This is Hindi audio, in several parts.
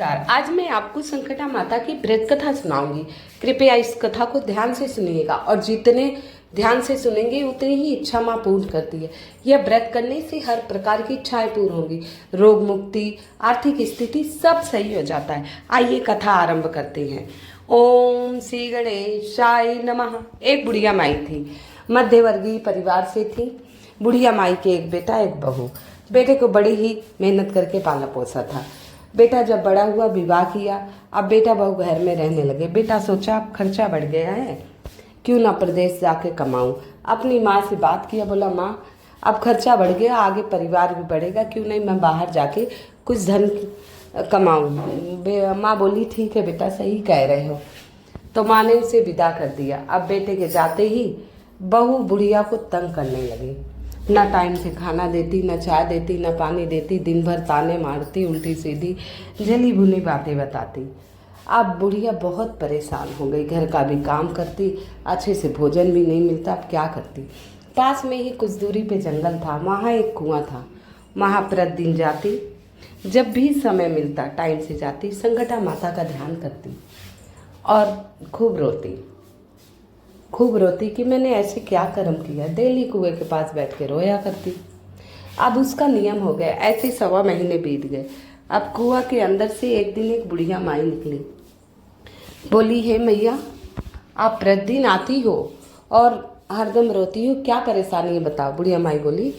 नमस्कार। आज मैं आपको संकटा माता की व्रत कथा सुनाऊंगी। कृपया इस कथा को ध्यान से सुनिएगा और जितने ध्यान से सुनेंगे उतनी ही इच्छा माँ पूर्ण करती है। यह व्रत करने से हर प्रकार की इच्छाएं पूर्ण होंगी, रोग मुक्ति, आर्थिक स्थिति सब सही हो जाता है। आइए कथा आरंभ करते हैं। ओम श्री गणेशाय नमः। एक बुढ़िया माई थी, मध्यवर्गीय परिवार से थी। बुढ़िया माई के एक बेटा एक बहू। बेटे को बड़ी ही मेहनत करके पाला पोसा था। बेटा जब बड़ा हुआ विवाह किया। अब बेटा बहू घर में रहने लगे। बेटा सोचा अब खर्चा बढ़ गया है, क्यों ना प्रदेश जाके कमाऊं। अपनी माँ से बात किया, बोला माँ अब खर्चा बढ़ गया, आगे परिवार भी बढ़ेगा, क्यों नहीं मैं बाहर जाके कुछ धन कमाऊं। माँ बोली ठीक है बेटा, सही कह रहे हो। तो माँ ने उसे विदा कर दिया। अब बेटे के जाते ही बहू बुढ़िया को तंग करने लगी। ना टाइम से खाना देती, ना चाय देती, ना पानी देती, दिन भर ताने मारती, उल्टी सीधी जली भुनी बातें बताती। अब बुढ़िया बहुत परेशान हो गई। घर का भी काम करती, अच्छे से भोजन भी नहीं मिलता, अब क्या करती। पास में ही कुछ दूरी पे जंगल था, वहाँ एक कुआं था। वहाँ प्रतिदिन जाती, जब भी समय मिलता टाइम से जाती, संकटा माता का ध्यान करती और खूब रोती कि मैंने ऐसे क्या कर्म किया। डेली कुएं के पास बैठ के रोया करती। अब उसका नियम हो गया। ऐसे 1.25 महीने बीत गए। अब कुआं के अंदर से एक दिन एक बुढ़िया माई निकली। बोली हे मैया, आप प्रतिदिन आती हो और हरदम रोती हो, क्या परेशानी है बताओ। बुढ़िया माई बोली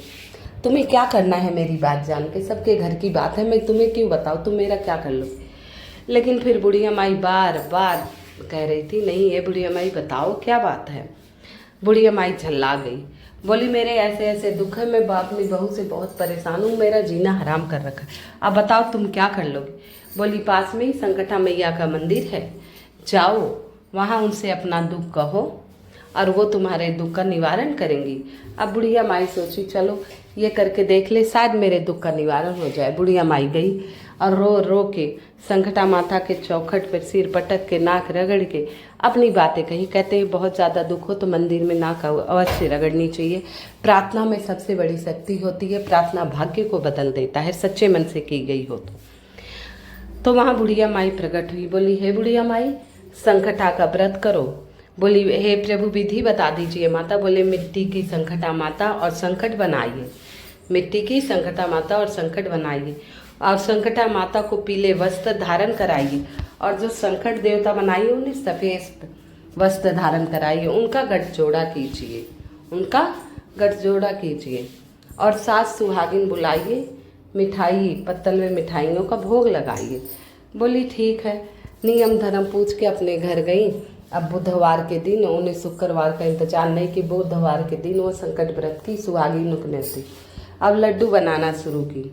तुम्हें क्या करना है मेरी बात जान के, सबके घर की बात है, मैं तुम्हें क्यों बताऊँ, तुम मेरा क्या कर लो। लेकिन फिर बुढ़िया माई बार बार कह रही थी नहीं ये बुढ़िया माई बताओ क्या बात है। बुढ़िया माई झल्ला गई। बोली मेरे ऐसे ऐसे दुख है, मैं अपनी बहू से बहुत परेशान हूँ, मेरा जीना हराम कर रखा है, अब बताओ तुम क्या कर लोगे। बोली पास में ही संकटा मैया का मंदिर है, जाओ वहाँ उनसे अपना दुख कहो और वो तुम्हारे दुख का निवारण करेंगी। अब बुढ़िया माई सोची चलो ये करके देख ले, शायद मेरे दुख का निवारण हो जाए। बुढ़िया माई गई और रो रो के संकटा माता के चौखट पर सिर पटक के, नाक रगड़ के अपनी बातें कही। कहते हैं बहुत ज़्यादा दुख हो तो मंदिर में नाक अवश्य रगड़नी चाहिए। प्रार्थना में सबसे बड़ी शक्ति होती है, प्रार्थना भाग्य को बदल देता है, सच्चे मन से की गई हो तो वहाँ बुढ़िया माई प्रकट हुई। बोली हे बुढ़िया माई, संकटा का व्रत करो। बोली हे प्रभु विधि बता दीजिए माता। बोले मिट्टी की संकटा माता और संकट बनाइए, मिट्टी की संकटा माता और संकट बनाइए, और संकटा माता को पीले वस्त्र धारण कराइए, और जो संकट देवता बनाइए उन्हें सफ़ेद वस्त्र धारण कराइए, उनका गठजोड़ा कीजिए, उनका गठजोड़ा कीजिए, और सास सुहागिन बुलाइए, मिठाई पत्तल में मिठाइयों का भोग लगाइए। बोली ठीक है। नियम धर्म पूछ के अपने घर गई। अब बुधवार के दिन, उन्हें शुक्रवार का इंतजार नहीं कि बुधवार के दिन वो संकट व्रत की सुहागिन थी। अब लड्डू बनाना शुरू की।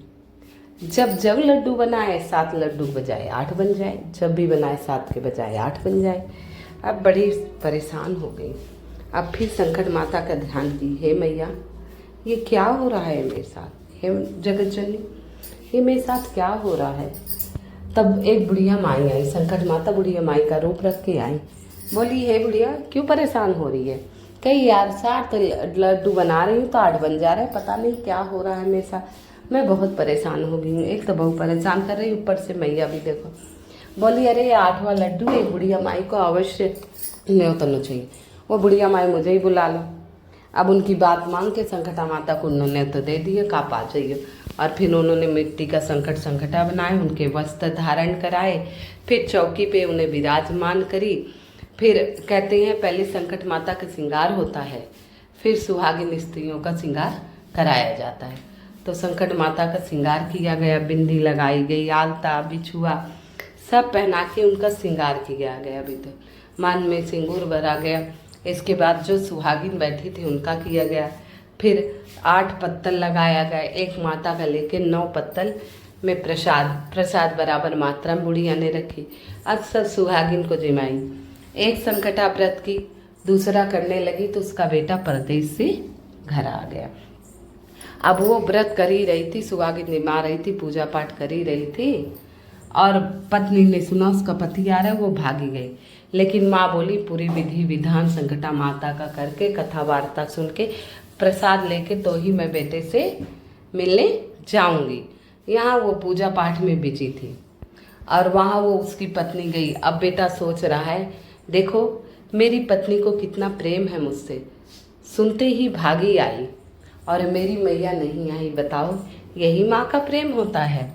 जब लड्डू बनाए 7 लड्डू बजाय 8 बन जाए, जब भी बनाए 7 के बजाय 8 बन जाए। अब बड़ी परेशान हो गई। अब फिर संकट माता का ध्यान की, हे मैया ये क्या हो रहा है मेरे साथ, हे जगत जननी ये मेरे साथ क्या हो रहा है। तब एक बुढ़िया माई आई, संकट माता बुढ़िया माई का रूप रख के आई। बोली हे बुढ़िया क्यों परेशान हो रही है। कही यार 7 लड्डू बना रही हूँ तो 8 बन जा रहा है, पता नहीं क्या हो रहा है मेरे साथ, मैं बहुत परेशान हो गई हूँ। एक तो बहू परेशान कर रही, ऊपर से मैया भी देखो। बोली अरे ये 8वां लड्डू एक बुढ़िया माई को अवश्य न्योतना चाहिए, वो बुढ़िया माई मुझे ही बुला लो। अब उनकी बात मांग के संकटा माता को उन्होंने तो दे दिए, काप आ जाइए। और फिर उन्होंने मिट्टी का संकटा बनाए, उनके वस्त्र धारण कराए, फिर चौकी पे उन्हें विराजमान करी। फिर कहते हैं पहले संकट माता का श्रृंगार होता है, फिर सुहागिन स्त्रियों का श्रृंगार कराया जाता है। तो संकट माता का श्रृंगार किया गया, बिंदी लगाई गई, आलता बिछुआ सब पहना के उनका श्रृंगार किया गया। अभी तो मान में सिंदूर भरा गया। इसके बाद जो सुहागिन बैठी थी उनका किया गया। फिर 8 पत्तल लगाया गया, एक माता का लेके 9 पत्तल में प्रसाद बराबर मात्रा में बुढ़िया ने रखी। अक्सर सुहागिन को जिमाई। एक संकटा व्रत की, दूसरा करने लगी तो उसका बेटा परदेश से घर आ गया। अब वो व्रत कर ही रही थी, सुहागिन निभा रही थी, पूजा पाठ कर ही रही थी, और पत्नी ने सुना उसका पति आ रहा है, वो भागी गई। लेकिन माँ बोली पूरी विधि विधान संकटा माता का करके, कथा वार्ता सुन के, प्रसाद लेके तो ही मैं बेटे से मिलने जाऊंगी। यहाँ वो पूजा पाठ में बिजी थी। और वहाँ वो उसकी पत्नी गई। अब बेटा सोच रहा है, देखो मेरी पत्नी को कितना प्रेम है मुझसे, सुनते ही भागी आई और मेरी मैया नहीं आई। बताओ, यही माँ का प्रेम होता है।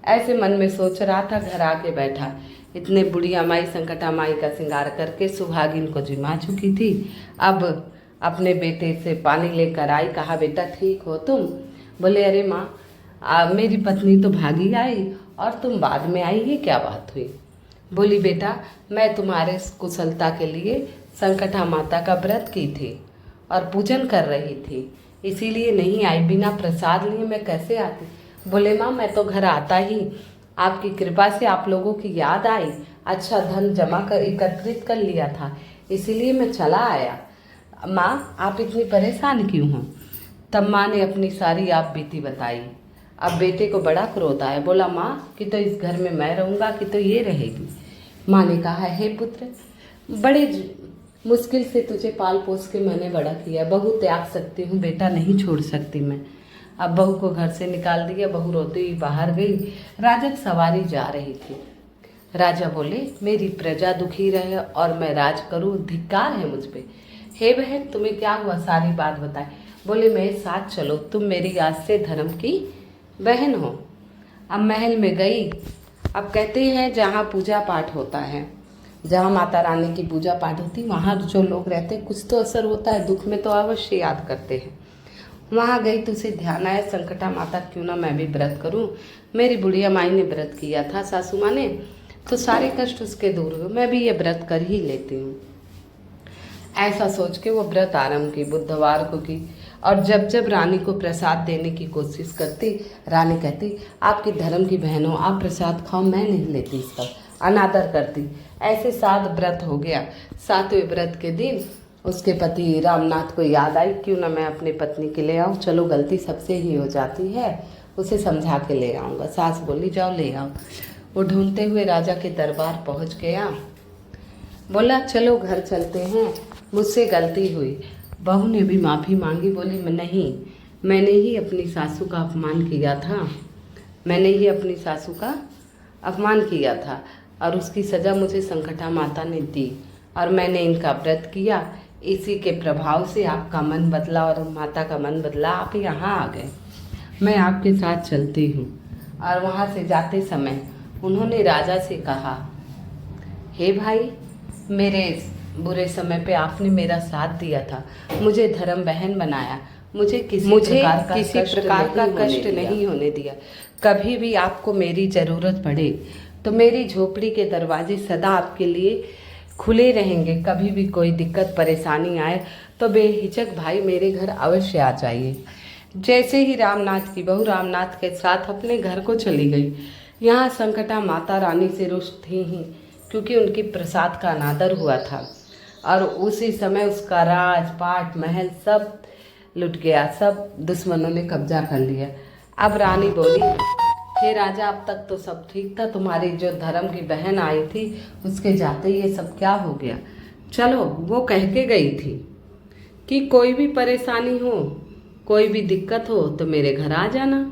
ऐसे मन में सोच रहा था, घर आके बैठा। इतने बुढ़िया माई संकटा माई का श्रृंगार करके सुहागिन को जिमा चुकी थी। अब अपने बेटे से पानी लेकर आई, कहा बेटा ठीक हो तुम? बोले अरे माँ मेरी पत्नी तो भागी आई और तुम बाद में आई, ये क्या बात हुई? बोली बेटा मैं तुम्हारे कुशलता के लिए संकटा माता का व्रत की थी और पूजन कर रही थी, इसीलिए नहीं आई। बिना प्रसाद लिए मैं कैसे आती? बोले माँ मैं तो घर आता ही आपकी कृपा से आप लोगों की याद आई, अच्छा धन जमा कर एकत्रित कर लिया था, इसीलिए मैं चला आया। माँ आप इतनी परेशान क्यों हो? तब माँ ने अपनी सारी आप बीती बताई। अब बेटे को बड़ा क्रोध आया। बोला माँ कि तो इस घर में मैं रहूँगा कि तो ये रहेगी? माँ ने कहा हे पुत्र, बड़े मुश्किल से तुझे पाल पोस के मैंने बड़ा किया, बहू त्याग सकती हूँ बेटा, नहीं छोड़ सकती मैं। अब बहू को घर से निकाल दिया, बहू रोती हुई बाहर गई। राजक सवारी जा रही थी। राजा बोले मेरी प्रजा दुखी रहे और मैं राज करूँ, धिक्कार है मुझ पे। हे बहन तुम्हें क्या हुआ, सारी बात बताए। बोले मेरे साथ चलो, तुम मेरी आज से धर्म की बहन हो। अब महल में गई। अब कहते हैं जहाँ पूजा पाठ होता है, जहाँ माता रानी की पूजा पाठ होती, वहाँ जो लोग रहते हैं कुछ तो असर होता है, दुख में तो अवश्य याद करते हैं। वहाँ गई तो उसे ध्यान आया, संकटा माता क्यों ना मैं भी व्रत करूँ। मेरी बुढ़िया माई ने व्रत किया था, सासू माँ ने, तो सारे कष्ट उसके दूर हुए, मैं भी ये व्रत कर ही लेती हूँ। ऐसा सोच के वो व्रत आरंभ की, बुधवार को की। और जब जब रानी को प्रसाद देने की कोशिश करती, रानी कहती आपकी धर्म की बहन हो, आप प्रसाद खाओ, मैं नहीं लेती इसका, अनादर करती। ऐसे 7 व्रत हो गया। 7वें व्रत के दिन उसके पति रामनाथ को याद आई, क्यों ना मैं अपनी पत्नी के ले आऊँ, चलो गलती सबसे ही हो जाती है, उसे समझा के ले आऊँगा। सास बोली जाओ ले आओ। वो ढूंढते हुए राजा के दरबार पहुँच गया। बोला चलो घर चलते हैं, मुझसे गलती हुई। बहू ने भी माफ़ी मांगी। बोली नहीं, मैंने ही अपनी सासू का अपमान किया था, मैंने ही अपनी सासू का अपमान किया था और उसकी सज़ा मुझे संकटा माता ने दी और मैंने इनका व्रत किया, इसी के प्रभाव से आपका मन बदला और माता का मन बदला, आप यहाँ आ गए, मैं आपके साथ चलती हूँ। और वहाँ से जाते समय उन्होंने राजा से कहा, हे भाई, मेरे बुरे समय पे आपने मेरा साथ दिया था, मुझे धर्म बहन बनाया, मुझे किसी प्रकार का कष्ट नहीं होने दिया। कभी भी आपको मेरी ज़रूरत पड़े तो मेरी झोपड़ी के दरवाजे सदा आपके लिए खुले रहेंगे। कभी भी कोई दिक्कत परेशानी आए तो बेहिचक भाई मेरे घर अवश्य आ जाइए। जैसे ही रामनाथ की बहू रामनाथ के साथ अपने घर को चली गई, यहाँ संकटा माता रानी से रुष्ट थी ही, क्योंकि उनकी प्रसाद का अनादर हुआ था और उसी समय उसका राजपाट महल सब लुट गया, सब दुश्मनों ने कब्जा कर लिया। अब रानी बोली, हे राजा, अब तक तो सब ठीक था, तुम्हारी जो धर्म की बहन आई थी उसके जाते ये सब क्या हो गया? चलो, वो कह के गई थी कि कोई भी परेशानी हो, कोई भी दिक्कत हो तो मेरे घर आ जाना,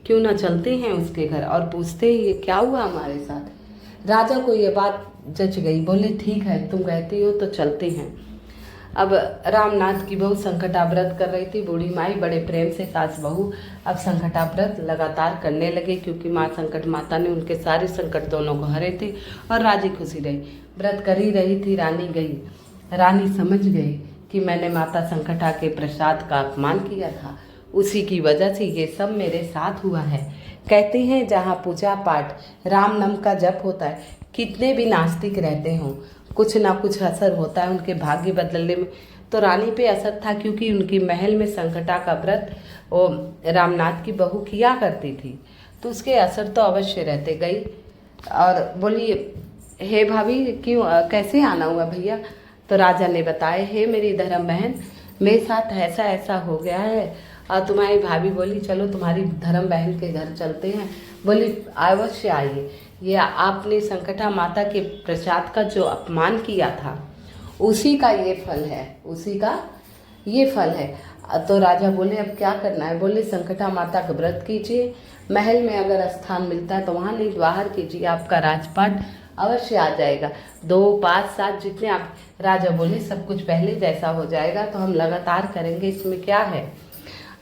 क्यों ना चलते हैं उसके घर और पूछते हैं ये क्या हुआ हमारे साथ। राजा को ये बात जच गई। बोले ठीक है, तुम कहती हो तो चलते हैं। अब रामनाथ की बहू संकटा व्रत कर रही थी, बूढ़ी माई बड़े प्रेम से सास बहू अब संकटा व्रत लगातार करने लगे, क्योंकि माँ संकट माता ने उनके सारे संकट दोनों को हरे थे और राजी खुशी रही। व्रत कर ही रही थी, रानी गई। रानी समझ गई कि मैंने माता संकटा के प्रसाद का अपमान किया था, उसी की वजह से ये सब मेरे साथ हुआ है। कहते हैं जहाँ पूजा पाठ राम नाम का जप होता है, कितने भी नास्तिक रहते हों, कुछ ना कुछ असर होता है उनके भाग्य बदलने में। तो रानी पे असर था, क्योंकि उनकी महल में संकटा का व्रत वो रामनाथ की बहू किया करती थी, तो उसके असर तो अवश्य रहते। गई और बोली, हे भाभी क्यों, कैसे आना हुआ भैया? तो राजा ने बताया, हे मेरी धर्म बहन, मेरे साथ ऐसा ऐसा हो गया है। और तुम्हारी भाभी बोली चलो तुम्हारी धर्म बहन के घर चलते हैं। बोली अवश्य आइए, ये आपने संकटा माता के प्रसाद का जो अपमान किया था उसी का ये फल है, उसी का ये फल है। तो राजा बोले अब क्या करना है? बोले संकटा माता का व्रत कीजिए, महल में अगर स्थान मिलता है तो वहाँ नहीं, बाहर कीजिए, आपका राजपाट अवश्य आ जाएगा। 2, 5, 7 जितने आप, राजा बोले सब कुछ पहले जैसा हो जाएगा। तो हम लगातार करेंगे, इसमें क्या है।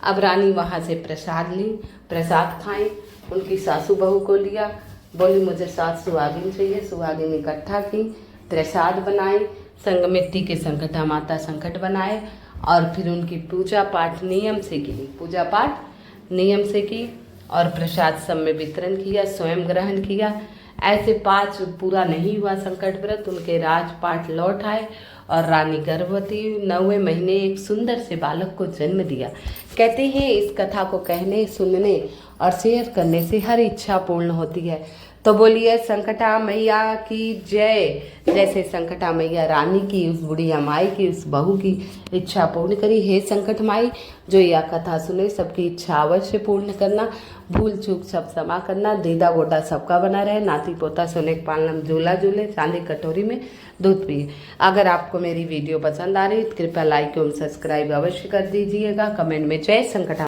अब रानी वहाँ से प्रसाद ली, प्रसाद खाई, उनकी सासू बहू को लिया, बोली मुझे 7 सुहागिन चाहिए, सुहागिन इकट्ठा की, प्रसाद बनाई, संगमित्ती के संकटा माता संकट बनाए, और फिर उनकी पूजा पाठ नियम से की, पूजा पाठ नियम से की, और प्रसाद सब में वितरण किया, स्वयं ग्रहण किया। ऐसे 5 पूरा नहीं हुआ संकट व्रत, उनके राजपाट लौट आए और रानी गर्भवती 9वें महीने एक सुंदर से बालक को जन्म दिया। कहते हैं इस कथा को कहने, सुनने और शेयर करने से हर इच्छा पूर्ण होती है। तो बोलिए संकटा मैया की जय। जैसे संकटा मैया रानी की, उस बुढ़िया माई की, उस बहू की इच्छा पूर्ण करी। हे संकट माई, जो यह कथा सुने सबकी इच्छा अवश्य पूर्ण करना, भूल चूक सब क्षमा करना, दीदा गोडा सबका बना रहे, नाती पोता सोने के पालनम झूला झूले, चांदी कटोरी में दूध पिए। अगर आपको मेरी वीडियो पसंद आ रही है तो कृपया लाइक एवं सब्सक्राइब अवश्य कर दीजिएगा। कमेंट में जय संकटा